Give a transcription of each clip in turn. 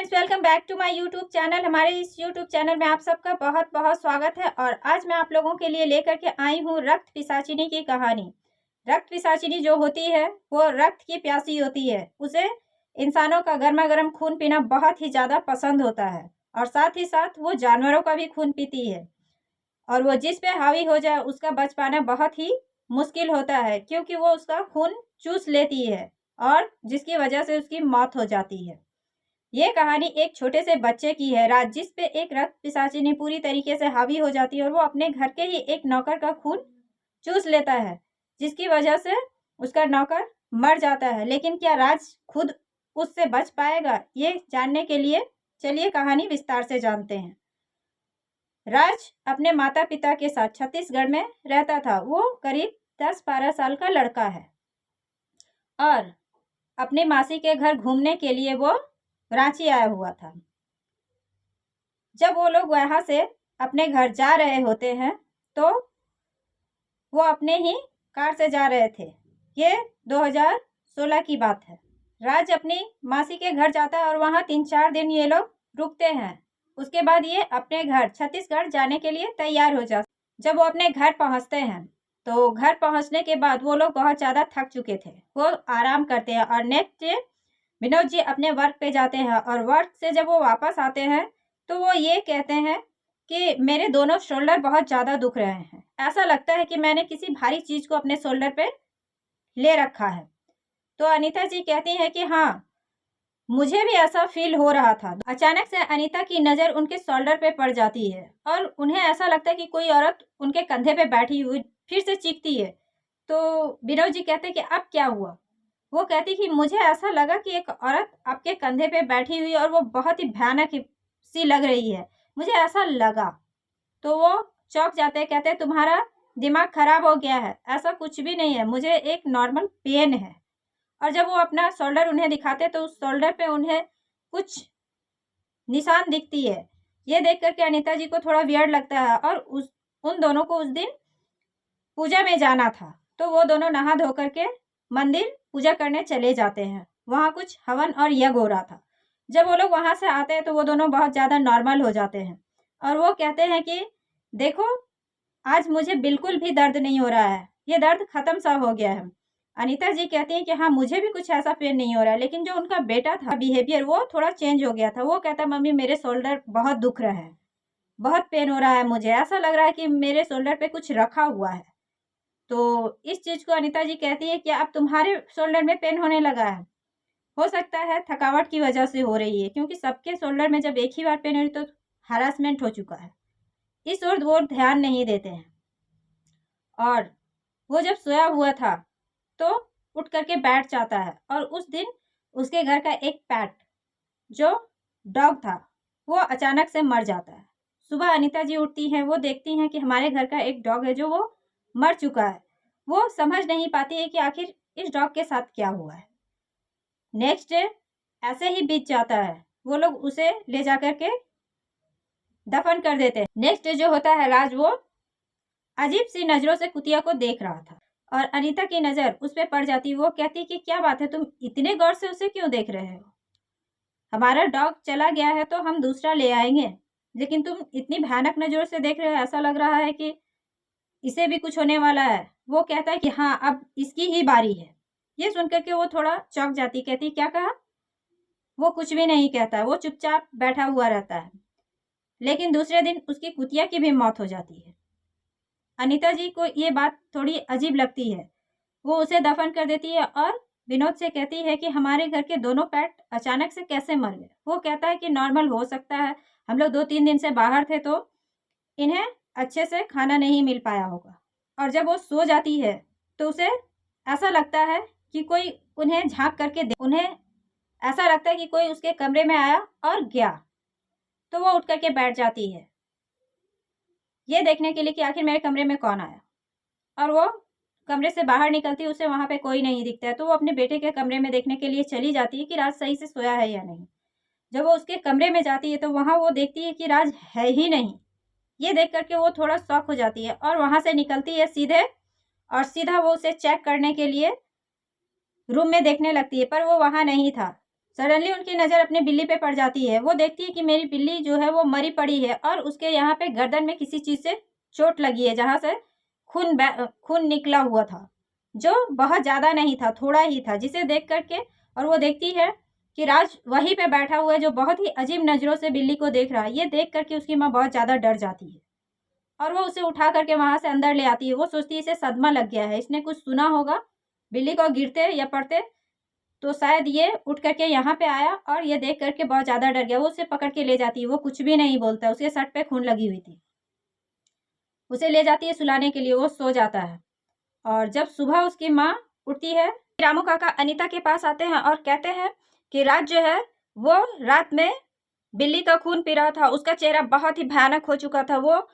Friends, welcome back to my YouTube channel. हमारे इस YouTube channel में आप सबका बहुत बहुत स्वागत है। और आज मैं आप लोगों के लिए लेकर के आई हूँ रक्त पिशाचिनी की कहानी। रक्त पिशाचिनी जो होती है वो रक्त की प्यासी होती है। उसे इंसानों का गर्मा गर्म खून पीना बहुत ही ज़्यादा पसंद होता है और साथ ही साथ वो जानवरों का भी खून पीती है। और वो जिस पे हावी हो जाए उसका बच पाना बहुत ही मुश्किल होता है, क्योंकि वो उसका खून चूस लेती है और जिसकी वजह से उसकी मौत हो जाती है। ये कहानी एक छोटे से बच्चे की है, राज, जिस पे एक रक्त पिशाचिनी पूरी तरीके से हावी हो जाती है और वो अपने घर के ही एक नौकर का खून चूस लेता है, जिसकी वजह से उसका नौकर मर जाता है। लेकिन क्या राज खुद उससे बच पाएगा? ये जानने के लिए चलिए कहानी विस्तार से जानते हैं। राज अपने माता पिता के साथ छत्तीसगढ़ में रहता था। वो करीब 10-12 साल का लड़का है और अपनी मासी के घर घूमने के लिए वो रांची आया हुआ था। जब वो लोग वहां से अपने घर जा रहे होते हैं तो वो अपने ही कार से जा रहे थे। ये 2016 की बात है। राज अपनी मासी के घर जाता है और वहां 3-4 दिन ये लोग रुकते हैं। उसके बाद ये अपने घर छत्तीसगढ़ जाने के लिए तैयार हो जाते। जब वो अपने घर पहुंचते हैं तो घर पहुंचने के बाद वो लोग बहुत ज़्यादा थक चुके थे। वो आराम करते हैं और नेक्स्ट डे विनोद जी अपने वर्क पे जाते हैं और वर्क से जब वो वापस आते हैं तो वो ये कहते हैं कि मेरे दोनों शोल्डर बहुत ज़्यादा दुख रहे हैं। ऐसा लगता है कि मैंने किसी भारी चीज़ को अपने शोल्डर पे ले रखा है। तो अनीता जी कहती हैं कि हाँ, मुझे भी ऐसा फील हो रहा था। अचानक से अनीता की नज़र उनके शोल्डर पे पड़ जाती है और उन्हें ऐसा लगता है कि कोई औरत उनके कंधे पे बैठी हुई फिर से चीखती है। तो विनोद जी कहते हैं कि अब क्या हुआ? वो कहती कि मुझे ऐसा लगा कि एक औरत आपके कंधे पे बैठी हुई और वो बहुत ही भयानक सी लग रही है, मुझे ऐसा लगा। तो वो चौंक जाते हैं, कहते हैं तुम्हारा दिमाग खराब हो गया है, ऐसा कुछ भी नहीं है, मुझे एक नॉर्मल पेन है। और जब वो अपना शोल्डर उन्हें दिखाते तो उस शोल्डर पे उन्हें कुछ निशान दिखती है। ये देख करके अनीता जी को थोड़ा वियर्ड लगता है और उन दोनों को उस दिन पूजा में जाना था। तो वो दोनों नहा धो करके मंदिर पूजा करने चले जाते हैं। वहाँ कुछ हवन और यज्ञ हो रहा था। जब वो लोग वहाँ से आते हैं तो वो दोनों बहुत ज़्यादा नॉर्मल हो जाते हैं और वो कहते हैं कि देखो, आज मुझे बिल्कुल भी दर्द नहीं हो रहा है, ये दर्द खत्म सा हो गया है। अनीता जी कहती हैं कि हाँ, मुझे भी कुछ ऐसा पेन नहीं हो रहा है, लेकिन जो उनका बेटा था बिहेवियर वो थोड़ा चेंज हो गया था। वो कहता मम्मी मेरे शोल्डर बहुत दुख रहा है, बहुत पेन हो रहा है, मुझे ऐसा लग रहा है कि मेरे शोल्डर पे कुछ रखा हुआ है। तो इस चीज़ को अनीता जी कहती है कि अब तुम्हारे शोल्डर में पेन होने लगा है। हो सकता है थकावट की वजह से हो रही है, क्योंकि सबके शोल्डर में जब एक ही बार पेन हो रही तो हरासमेंट हो चुका है। इस ओर वो ध्यान नहीं देते हैं। और वो जब सोया हुआ था तो उठ करके बैठ जाता है और उस दिन उसके घर का एक पेट जो डॉग था वो अचानक से मर जाता है। सुबह अनीता जी उठती हैं, वो देखती हैं कि हमारे घर का एक डॉग है जो वो मर चुका है। वो समझ नहीं पाती है कि आखिर इस डॉग के साथ क्या हुआ है। नेक्स्ट डे ऐसे ही बीत जाता है। वो लोग उसे ले जा करके दफन कर देते हैं। नेक्स्ट डे जो होता है, राज वो अजीब सी नजरों से कुतिया को देख रहा था और अनीता की नजर उस पर पड़ जाती। वो कहती कि क्या बात है, तुम इतने गौर से उसे क्यों देख रहे हो? हमारा डॉग चला गया है तो हम दूसरा ले आएंगे, लेकिन तुम इतनी भयानक नजरों से देख रहे हो, ऐसा लग रहा है कि इसे भी कुछ होने वाला है। वो कहता है कि हाँ, अब इसकी ही बारी है। ये सुनकर के वो थोड़ा चौंक जाती, कहती क्या कहा? वो कुछ भी नहीं कहता, वो चुपचाप बैठा हुआ रहता है। लेकिन दूसरे दिन उसकी कुतिया की भी मौत हो जाती है। अनीता जी को ये बात थोड़ी अजीब लगती है। वो उसे दफन कर देती है और विनोद से कहती है कि हमारे घर के दोनों पेट अचानक से कैसे मर गए। वो कहता है कि नॉर्मल हो सकता है, हम लोग 2-3 दिन से बाहर थे तो इन्हें अच्छे से खाना नहीं मिल पाया होगा। और जब वो सो जाती है तो उसे ऐसा लगता है कि कोई उन्हें झांक करके उन्हें ऐसा लगता है कि कोई उसके कमरे में आया और गया। तो वो उठ करके बैठ जाती है ये देखने के लिए कि आखिर मेरे कमरे में कौन आया। और वो कमरे से बाहर निकलती है, उसे वहाँ पे कोई नहीं दिखता है। तो वो अपने बेटे के कमरे में देखने के लिए चली जाती है कि राज सही से सोया है या नहीं। जब वो उसके कमरे में जाती है तो वहाँ वो देखती है कि राज है ही नहीं। ये देख करके वो थोड़ा शॉक हो जाती है और वहाँ से निकलती है सीधे और सीधा वो उसे चेक करने के लिए रूम में देखने लगती है, पर वो वहाँ नहीं था। सडनली उनकी नज़र अपनी बिल्ली पे पड़ जाती है। वो देखती है कि मेरी बिल्ली जो है वो मरी पड़ी है और उसके यहाँ पे गर्दन में किसी चीज़ से चोट लगी है, जहाँ से खून निकला हुआ था, जो बहुत ज़्यादा नहीं था, थोड़ा ही था, जिसे देख कर के और वो देखती है कि राज वहीं पे बैठा हुआ है, जो बहुत ही अजीब नज़रों से बिल्ली को देख रहा है। ये देख कर के उसकी माँ बहुत ज़्यादा डर जाती है और वो उसे उठा करके वहाँ से अंदर ले आती है। वो सोचती है इसे सदमा लग गया है, इसने कुछ सुना होगा बिल्ली को गिरते या पड़ते, तो शायद ये उठ करके यहाँ पे आया और ये देख करके बहुत ज़्यादा डर गया। वो उसे पकड़ के ले जाती है। वो कुछ भी नहीं बोलता, उसके सर पे खून लगी हुई थी। उसे ले जाती है सुलाने के लिए, वो सो जाता है। और जब सुबह उसकी माँ उठती है, रामू काका अनीता के पास आते हैं और कहते हैं कि राज जो है वो रात में बिल्ली का खून पी रहा था। उसका चेहरा बहुत ही भयानक हो चुका था। वो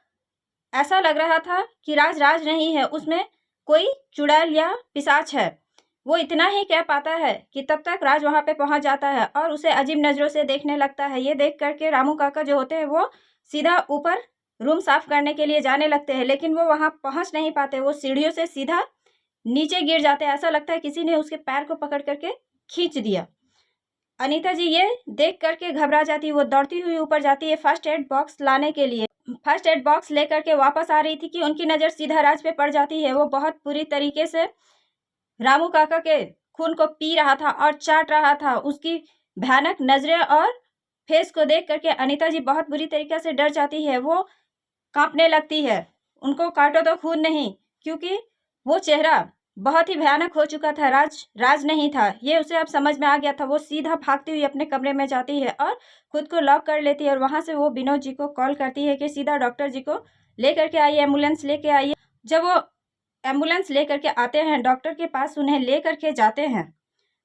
ऐसा लग रहा था कि राज नहीं है, उसमें कोई चुड़ैल या पिशाच है। वो इतना ही कह पाता है कि तब तक राज वहाँ पे पहुँच जाता है और उसे अजीब नज़रों से देखने लगता है। ये देख करके रामू काका जो होते हैं वो सीधा ऊपर रूम साफ करने के लिए जाने लगते हैं, लेकिन वो वहाँ पहुँच नहीं पाते। वो सीढ़ियों से सीधा नीचे गिर जाते हैं। ऐसा लगता है किसी ने उसके पैर को पकड़ करके खींच दिया। अनीता जी ये देख करके घबरा जाती है। वो दौड़ती हुई ऊपर जाती है फर्स्ट एड बॉक्स लाने के लिए। फर्स्ट एड बॉक्स लेकर के वापस आ रही थी कि उनकी नज़र सीधा राज पे पड़ जाती है। वो बहुत बुरी तरीके से रामू काका के खून को पी रहा था और चाट रहा था। उसकी भयानक नज़रें और फेस को देख करके अनीता जी बहुत बुरी तरीके से डर जाती है। वो कांपने लगती है। उनको काटो तो खून नहीं, क्योंकि वो चेहरा बहुत ही भयानक हो चुका था। राज नहीं था, ये उसे अब समझ में आ गया था। वो सीधा भागती हुई अपने कमरे में जाती है और खुद को लॉक कर लेती है और वहाँ से वो विनोद जी को कॉल करती है कि सीधा डॉक्टर जी को लेकर के आइए, एम्बुलेंस लेके आइए। जब वो एम्बुलेंस लेकर के आते हैं, डॉक्टर के पास उन्हें ले करके जाते हैं,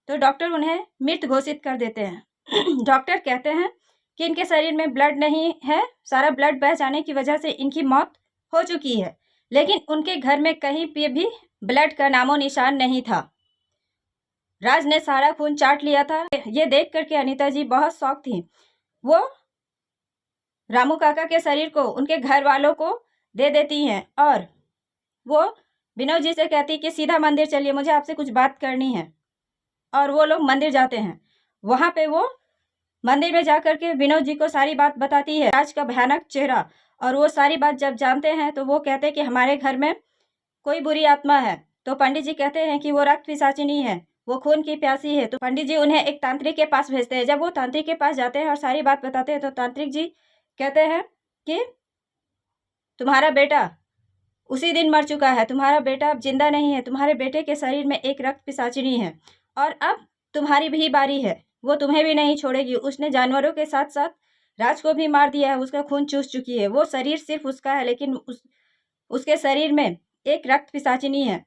तो डॉक्टर उन्हें मृत घोषित कर देते हैं। डॉक्टर कहते हैं कि इनके शरीर में ब्लड नहीं है, सारा ब्लड बह जाने की वजह से इनकी मौत हो चुकी है। लेकिन उनके घर में कहीं पे भी ब्लड का नामो निशान नहीं था। राज ने सारा खून चाट लिया था। ये देख करके अनीता जी बहुत शॉक थी। वो रामू काका के शरीर को उनके घर वालों को दे देती हैं और वो विनोद जी से कहती कि सीधा मंदिर चलिए, मुझे आपसे कुछ बात करनी है। और वो लोग मंदिर जाते हैं। वहाँ पे वो मंदिर में जाकर के विनोद जी को सारी बात बताती है, राज का भयानक चेहरा। और वो सारी बात जब जानते हैं तो वो कहते हैं कि हमारे घर में कोई बुरी आत्मा है। तो पंडित जी कहते हैं कि वो रक्त पिशाचिनी है, वो खून की प्यासी है। तो पंडित जी उन्हें एक तांत्रिक के पास भेजते हैं। जब वो तांत्रिक के पास जाते हैं और सारी बात बताते हैं, तो तांत्रिक जी कहते हैं कि तुम्हारा बेटा उसी दिन मर चुका है, तुम्हारा बेटा अब जिंदा नहीं है, तुम्हारे बेटे के शरीर में एक रक्त पिशाचिनी है और अब तुम्हारी भी बारी है, वो तुम्हें भी नहीं छोड़ेगी। उसने जानवरों के साथ साथ राज को भी मार दिया है, उसका खून चूस चुकी है। वो शरीर सिर्फ उसका है, लेकिन उसके शरीर में एक रक्त पिशाचिनी है।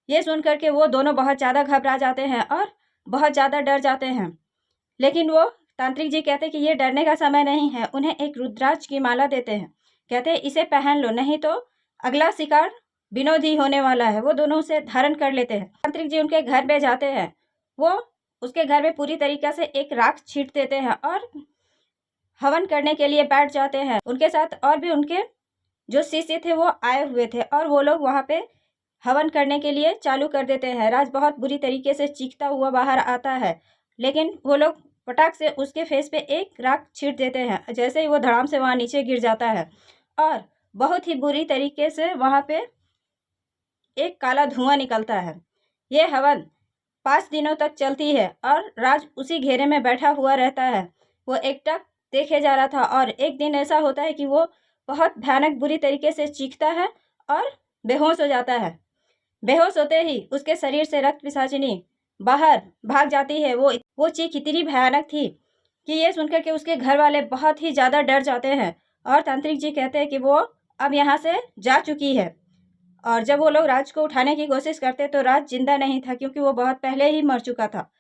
ये सुन करके वो दोनों बहुत ज़्यादा घबरा जाते हैं और बहुत ज़्यादा डर जाते हैं। लेकिन वो तांत्रिक जी कहते हैं कि ये डरने का समय नहीं है। उन्हें एक रुद्राक्ष की माला देते हैं, कहते हैं इसे पहन लो, नहीं तो अगला शिकार विनोद ही होने वाला है। वो दोनों उसे धारण कर लेते हैं। तांत्रिक जी उनके घर में जाते हैं। वो उसके घर में पूरी तरीके से एक राख छींट देते हैं और हवन करने के लिए बैठ जाते हैं। उनके साथ और भी उनके जो शिष्य थे वो आए हुए थे और वो लोग वहाँ पे हवन करने के लिए चालू कर देते हैं। राज बहुत बुरी तरीके से चीखता हुआ बाहर आता है, लेकिन वो लोग पटाख से उसके फेस पे एक राख छींट देते हैं। जैसे ही वो धड़ाम से वहाँ नीचे गिर जाता है और बहुत ही बुरी तरीके से वहाँ पे एक काला धुआं निकलता है। ये हवन 5 दिनों तक चलती है और राज उसी घेरे में बैठा हुआ रहता है। वो एकटक देखे जा रहा था और एक दिन ऐसा होता है कि वो बहुत भयानक बुरी तरीके से चीखता है और बेहोश हो जाता है। बेहोश होते ही उसके शरीर से रक्त पिशाचिनी बाहर भाग जाती है। वो चीख इतनी भयानक थी कि ये सुनकर के उसके घर वाले बहुत ही ज़्यादा डर जाते हैं और तांत्रिक जी कहते हैं कि वो अब यहाँ से जा चुकी है। और जब वो लोग राज को उठाने की कोशिश करते तो राज जिंदा नहीं था, क्योंकि वो बहुत पहले ही मर चुका था।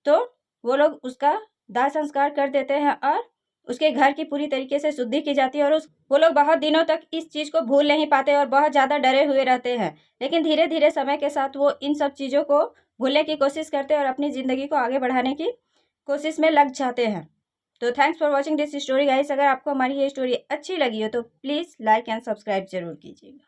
तो वो लोग उसका दाह संस्कार कर देते हैं और उसके घर की पूरी तरीके से शुद्धि की जाती है। और वो लोग बहुत दिनों तक इस चीज़ को भूल नहीं पाते और बहुत ज़्यादा डरे हुए रहते हैं। लेकिन धीरे धीरे समय के साथ वो इन सब चीज़ों को भूलने की कोशिश करते हैं और अपनी ज़िंदगी को आगे बढ़ाने की कोशिश में लग जाते हैं। तो thanks for watching this story guys. अगर आपको हमारी ये स्टोरी अच्छी लगी हो तो प्लीज़ लाइक एंड सब्सक्राइब जरूर कीजिएगा।